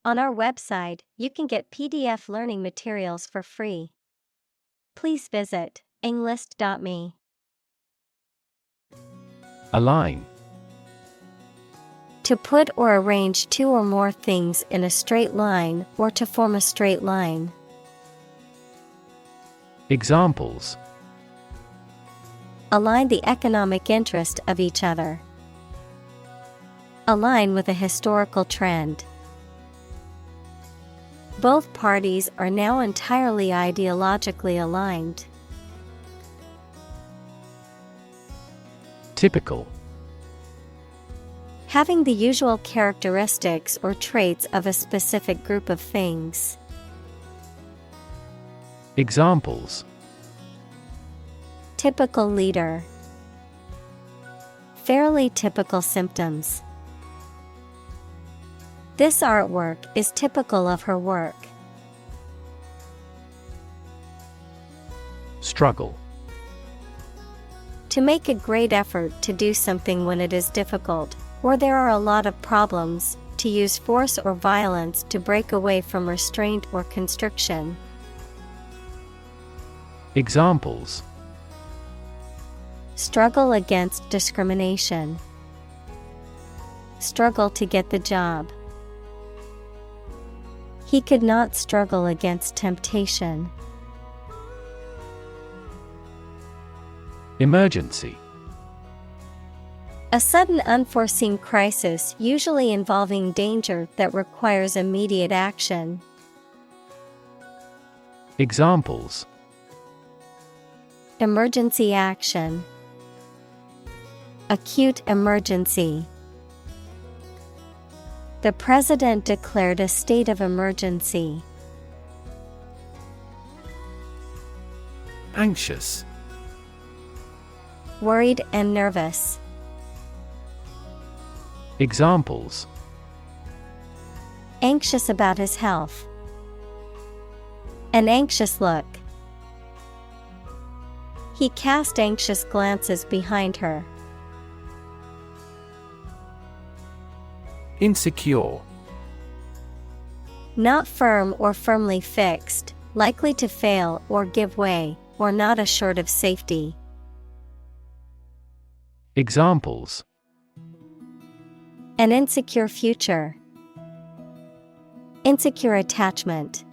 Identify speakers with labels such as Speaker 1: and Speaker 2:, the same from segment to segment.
Speaker 1: On our website, you can get PDF learning materials for free. Please visit englist.me.
Speaker 2: Align.
Speaker 1: To put or arrange two or more things in a straight line or to form a straight line.
Speaker 2: Examples:
Speaker 1: Align the economic interest of each other. Align with a historical trend. Both parties are now entirely ideologically aligned.
Speaker 2: Typical.
Speaker 1: Having the usual characteristics or traits of a specific group of things.
Speaker 2: Examples:
Speaker 1: Typical leader. Fairly typical symptoms. This artwork is typical of her work.
Speaker 2: Struggle.
Speaker 1: To make a great effort to do something when it is difficult, or there are a lot of problems, to use force or violence to break away from restraint or constriction.
Speaker 2: Examples:
Speaker 1: Struggle against discrimination. Struggle to get the job. He could not struggle against temptation.
Speaker 2: Emergency.
Speaker 1: A sudden unforeseen crisis usually involving danger that requires immediate action.
Speaker 2: Examples:
Speaker 1: Emergency action. Acute emergency. The president declared a state of emergency.
Speaker 2: Anxious.
Speaker 1: Worried and nervous.
Speaker 2: Examples:
Speaker 1: Anxious about his health. An anxious look. He cast anxious glances behind her.
Speaker 2: Insecure.
Speaker 1: Not firm or firmly fixed, likely to fail or give way, or not assured of safety.
Speaker 2: Examples:
Speaker 1: An insecure future. Insecure attachment.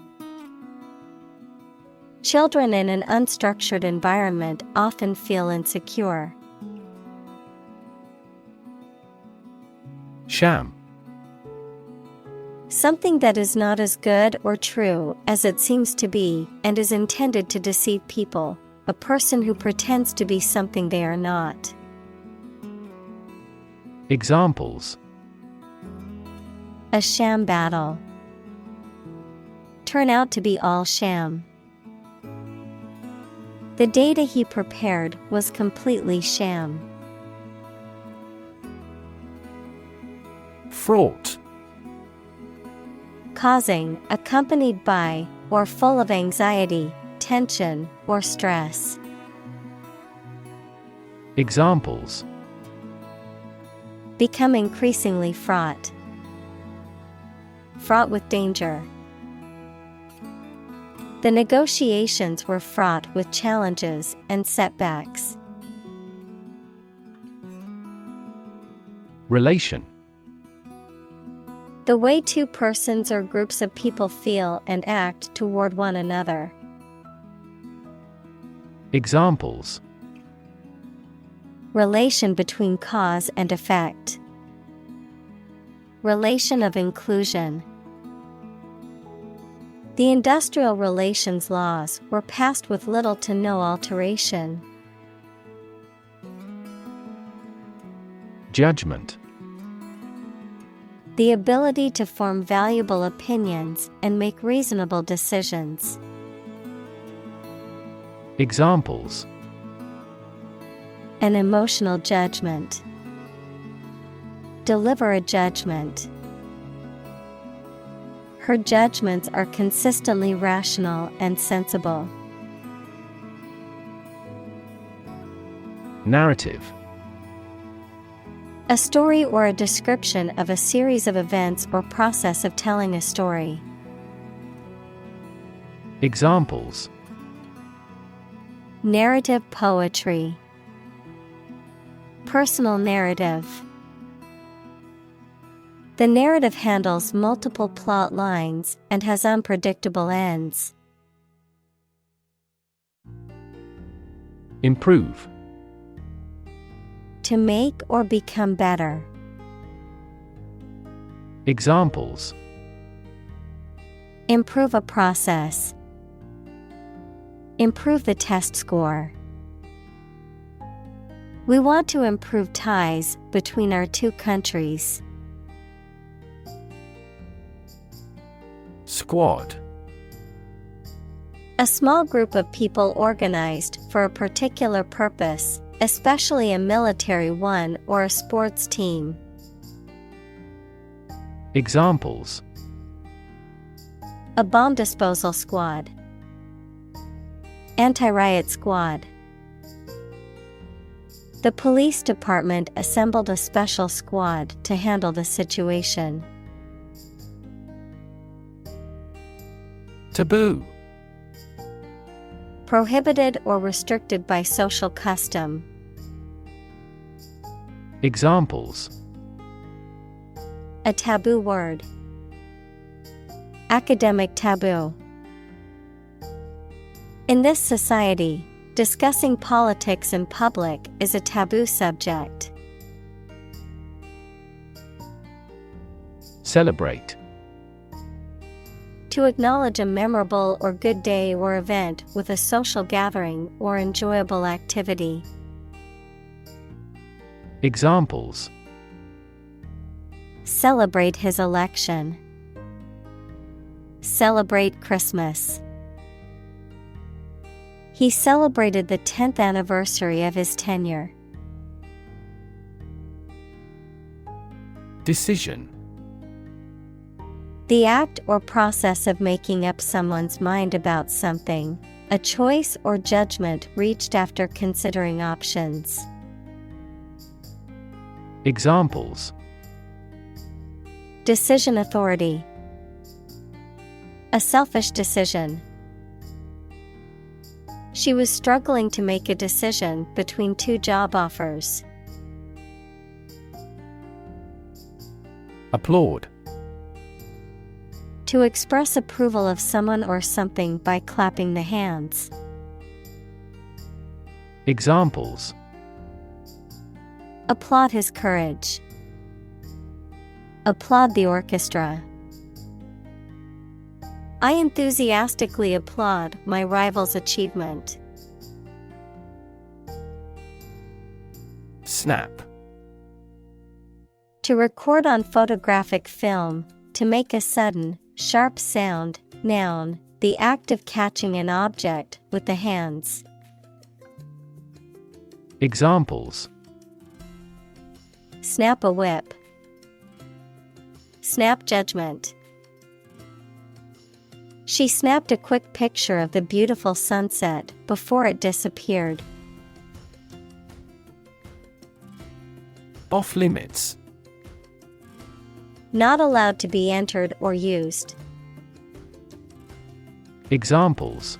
Speaker 1: Children in an unstructured environment often feel insecure.
Speaker 2: Sham.
Speaker 1: Something that is not as good or true as it seems to be and is intended to deceive people, a person who pretends to be something they are not.
Speaker 2: Examples:
Speaker 1: A sham battle. Turn out to be all sham. The data he prepared was completely sham.
Speaker 2: Fraught.
Speaker 1: Causing, accompanied by, or full of anxiety, tension, or stress.
Speaker 2: Examples:
Speaker 1: Become increasingly fraught. Fraught with danger. The negotiations were fraught with challenges and setbacks.
Speaker 2: Relation.
Speaker 1: The way two persons or groups of people feel and act toward one another.
Speaker 2: Examples:
Speaker 1: Relation between cause and effect. Relation of inclusion. The industrial relations laws were passed with little to no alteration.
Speaker 2: Judgment.
Speaker 1: The ability to form valuable opinions and make reasonable decisions.
Speaker 2: Examples:
Speaker 1: An emotional judgment. Deliver a judgment. Her judgments are consistently rational and sensible.
Speaker 2: Narrative.
Speaker 1: A story or a description of a series of events or process of telling a story.
Speaker 2: Examples:
Speaker 1: Narrative poetry. Personal narrative. The narrative handles multiple plot lines and has unpredictable ends.
Speaker 2: Improve.
Speaker 1: To make or become better.
Speaker 2: Examples:
Speaker 1: Improve a process. Improve the test score. We want to improve ties between our two countries.
Speaker 2: Squad.
Speaker 1: A small group of people organized for a particular purpose, especially a military one or a sports team.
Speaker 2: Examples:
Speaker 1: A bomb disposal squad. Anti-riot squad. The police department assembled a special squad to handle the situation.
Speaker 2: Taboo.
Speaker 1: Prohibited or restricted by social custom.
Speaker 2: Examples:
Speaker 1: A taboo word. Academic taboo. In this society, discussing politics in public is a taboo subject.
Speaker 2: Celebrate.
Speaker 1: To acknowledge a memorable or good day or event with a social gathering or enjoyable activity.
Speaker 2: Examples:
Speaker 1: Celebrate his election. Celebrate Christmas. He celebrated the 10th anniversary of his tenure.
Speaker 2: Decision.
Speaker 1: The act or process of making up someone's mind about something, a choice or judgment reached after considering options.
Speaker 2: Examples:
Speaker 1: Decision authority. A selfish decision. She was struggling to make a decision between two job offers.
Speaker 2: Applaud.
Speaker 1: To express approval of someone or something by clapping the hands.
Speaker 2: Examples:
Speaker 1: Applaud his courage. Applaud the orchestra. I enthusiastically applaud my rival's achievement.
Speaker 2: Snap.
Speaker 1: To record on photographic film, to make a sudden, sharp sound. Noun, the act of catching an object with the hands.
Speaker 2: Examples:
Speaker 1: Snap a whip. Snap judgment. She snapped a quick picture of the beautiful sunset before it disappeared.
Speaker 2: Off limits.
Speaker 1: Not allowed to be entered or used.
Speaker 2: Examples: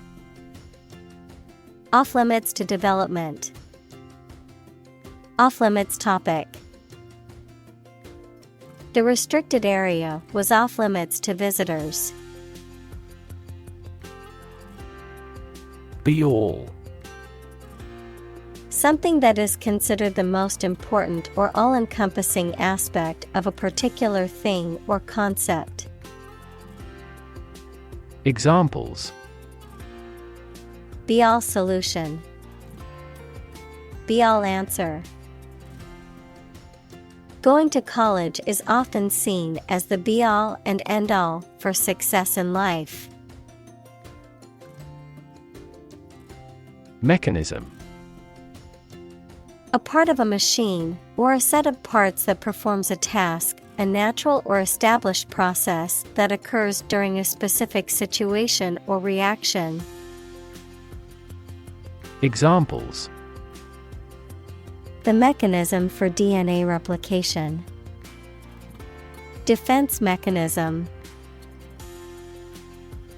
Speaker 1: Off limits to development. Off limits topic. The restricted area was off limits to visitors.
Speaker 2: Be all.
Speaker 1: Something that is considered the most important or all-encompassing aspect of a particular thing or concept.
Speaker 2: Examples:
Speaker 1: Be all solution. Be all answer. Going to college is often seen as the be-all and end-all for success in life.
Speaker 2: Mechanism.
Speaker 1: A part of a machine, or a set of parts that performs a task, a natural or established process that occurs during a specific situation or reaction.
Speaker 2: Examples:
Speaker 1: The mechanism for DNA replication. Defense mechanism.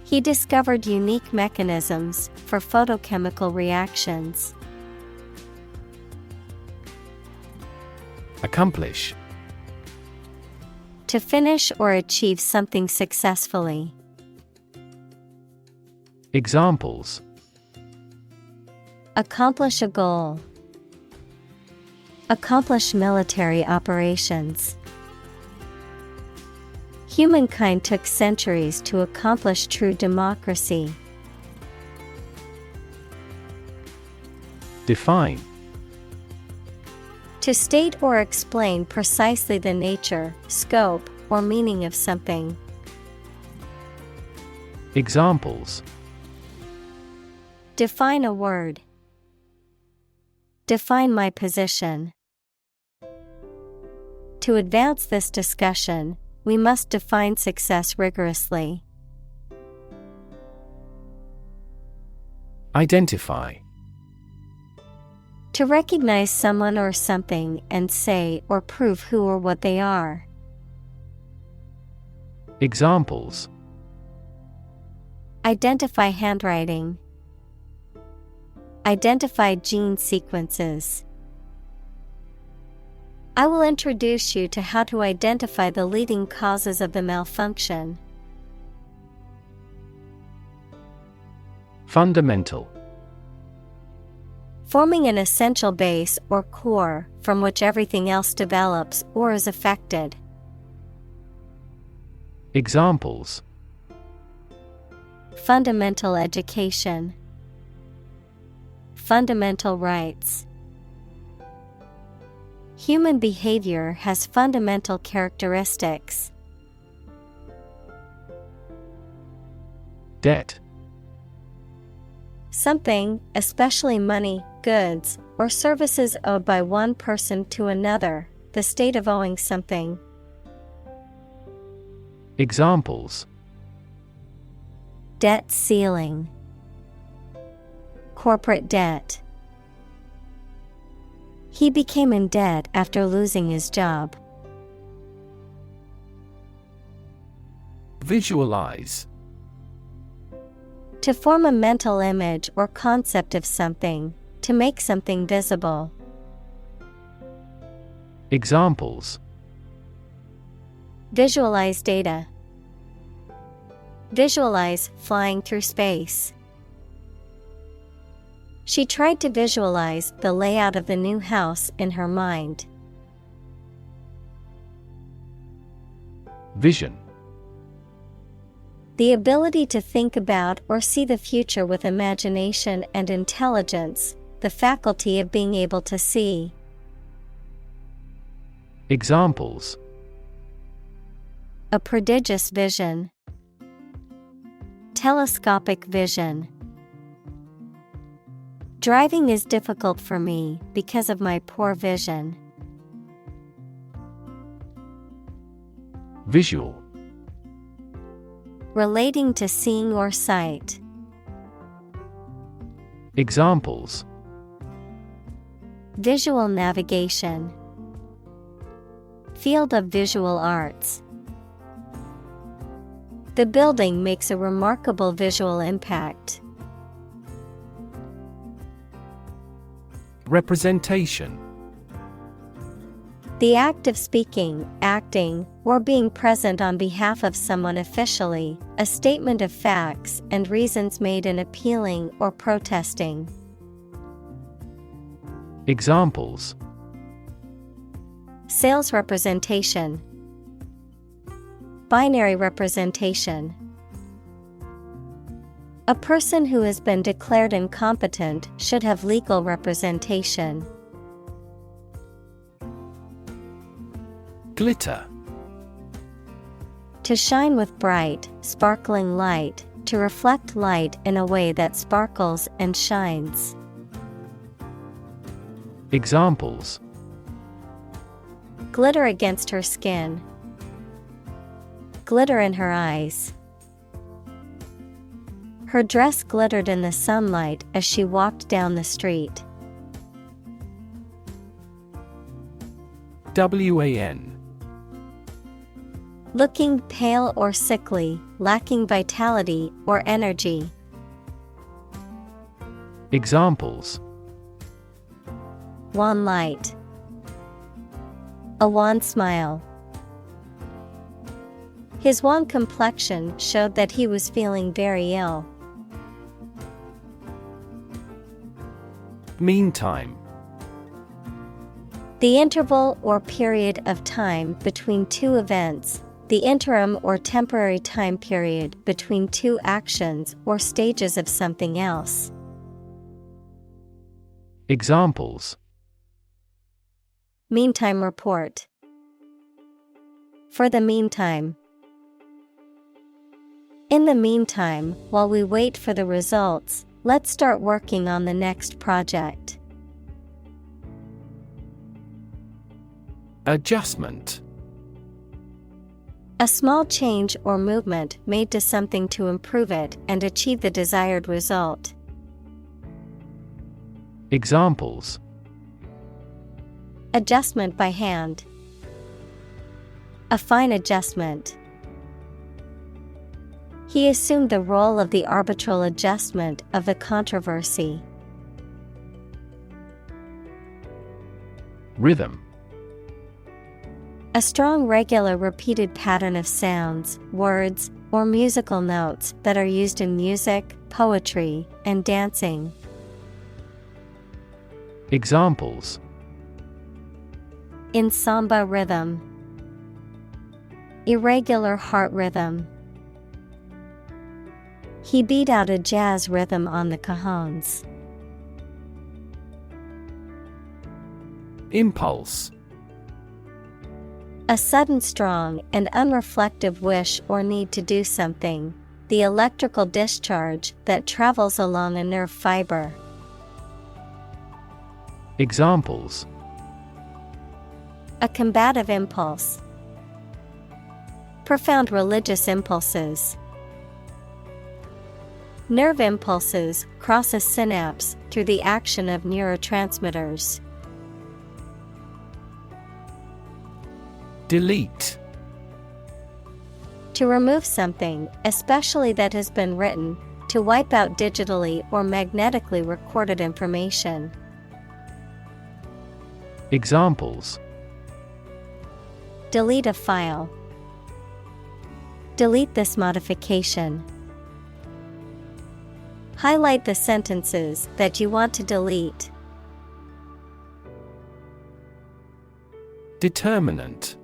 Speaker 1: He discovered unique mechanisms for photochemical reactions.
Speaker 2: Accomplish.
Speaker 1: To finish or achieve something successfully.
Speaker 2: Examples.
Speaker 1: Accomplish a goal. Accomplish military operations. Humankind took centuries to accomplish true democracy.
Speaker 2: Define.
Speaker 1: To state or explain precisely the nature, scope, or meaning of something.
Speaker 2: Examples.
Speaker 1: Define a word. Define my position. To advance this discussion, we must define success rigorously.
Speaker 2: Identify.
Speaker 1: To recognize someone or something and say or prove who or what they are.
Speaker 2: Examples.
Speaker 1: Identify handwriting. Identify gene sequences. I will introduce you to how to identify the leading causes of the malfunction.
Speaker 2: Fundamental.
Speaker 1: Forming an essential base or core from which everything else develops or is affected.
Speaker 2: Examples.
Speaker 1: Fundamental education. Fundamental rights. Human behavior has fundamental characteristics.
Speaker 2: Debt.
Speaker 1: Something, especially money, goods, or services owed by one person to another, the state of owing something.
Speaker 2: Examples.
Speaker 1: Debt ceiling. Corporate debt. He became in debt after losing his job.
Speaker 2: Visualize.
Speaker 1: To form a mental image or concept of something, to make something visible.
Speaker 2: Examples.
Speaker 1: Visualize data. Visualize flying through space. She tried to visualize the layout of the new house in her mind.
Speaker 2: Vision.
Speaker 1: The ability to think about or see the future with imagination and intelligence, the faculty of being able to see.
Speaker 2: Examples.
Speaker 1: A prodigious vision. Telescopic vision. Driving is difficult for me because of my poor vision.
Speaker 2: Visual.
Speaker 1: Relating to seeing or sight.
Speaker 2: Examples.
Speaker 1: Visual navigation. Field of visual arts. The building makes a remarkable visual impact.
Speaker 2: Representation.
Speaker 1: The act of speaking, acting, or being present on behalf of someone officially, a statement of facts and reasons made in appealing or protesting.
Speaker 2: Examples.
Speaker 1: Sales representation. Binary representation. A person who has been declared incompetent should have legal representation.
Speaker 2: Glitter.
Speaker 1: To shine with bright, sparkling light, to reflect light in a way that sparkles and shines.
Speaker 2: Examples.
Speaker 1: Glitter against her skin. Glitter in her eyes. Her dress glittered in the sunlight as she walked down the street.
Speaker 2: WAN.
Speaker 1: Looking pale or sickly, lacking vitality or energy.
Speaker 2: Examples:
Speaker 1: Wan light. A wan smile. His wan complexion showed that he was feeling very ill.
Speaker 2: Meantime.
Speaker 1: The interval or period of time between two events, the interim or temporary time period between two actions or stages of something else.
Speaker 2: Examples:
Speaker 1: Meantime report. For the meantime. In the meantime, while we wait for the results, let's start working on the next project.
Speaker 2: Adjustment.
Speaker 1: A small change or movement made to something to improve it and achieve the desired result.
Speaker 2: Examples:
Speaker 1: Adjustment by hand. A fine adjustment. He assumed the role of the arbitral adjustment of the controversy.
Speaker 2: Rhythm.
Speaker 1: A strong, regular, repeated pattern of sounds, words, or musical notes that are used in music, poetry, and dancing.
Speaker 2: Examples:
Speaker 1: In samba rhythm. Irregular heart rhythm. He beat out a jazz rhythm on the cajones.
Speaker 2: Impulse.
Speaker 1: A sudden, strong, and unreflective wish or need to do something. The electrical discharge that travels along a nerve fiber.
Speaker 2: Examples:
Speaker 1: A combative impulse. Profound religious impulses. Nerve impulses cross a synapse through the action of neurotransmitters.
Speaker 2: Delete.
Speaker 1: To remove something, especially that has been written, to wipe out digitally or magnetically recorded information.
Speaker 2: Examples:
Speaker 1: Delete a file. Delete this modification. Highlight the sentences that you want to delete.
Speaker 2: Determinant.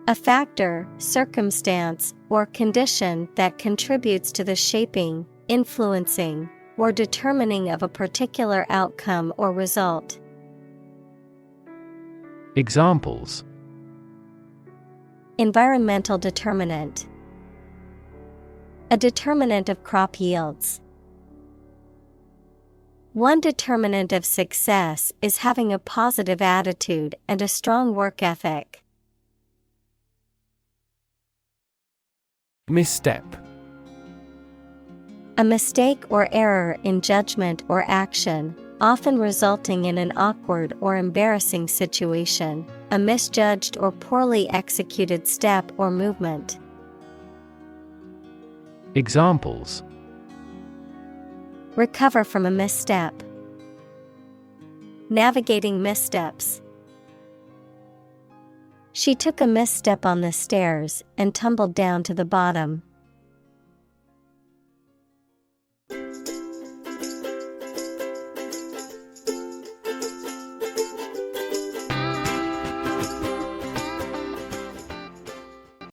Speaker 1: A factor, circumstance, or condition that contributes to the shaping, influencing, or determining of a particular outcome or result.
Speaker 2: Examples:
Speaker 1: Environmental determinant. A determinant of crop yields. One determinant of success is having a positive attitude and a strong work ethic.
Speaker 2: Misstep.
Speaker 1: A mistake or error in judgment or action, often resulting in an awkward or embarrassing situation, a misjudged or poorly executed step or movement.
Speaker 2: Examples:
Speaker 1: Recover from a misstep. Navigating missteps. She took a misstep on the stairs and tumbled down to the bottom.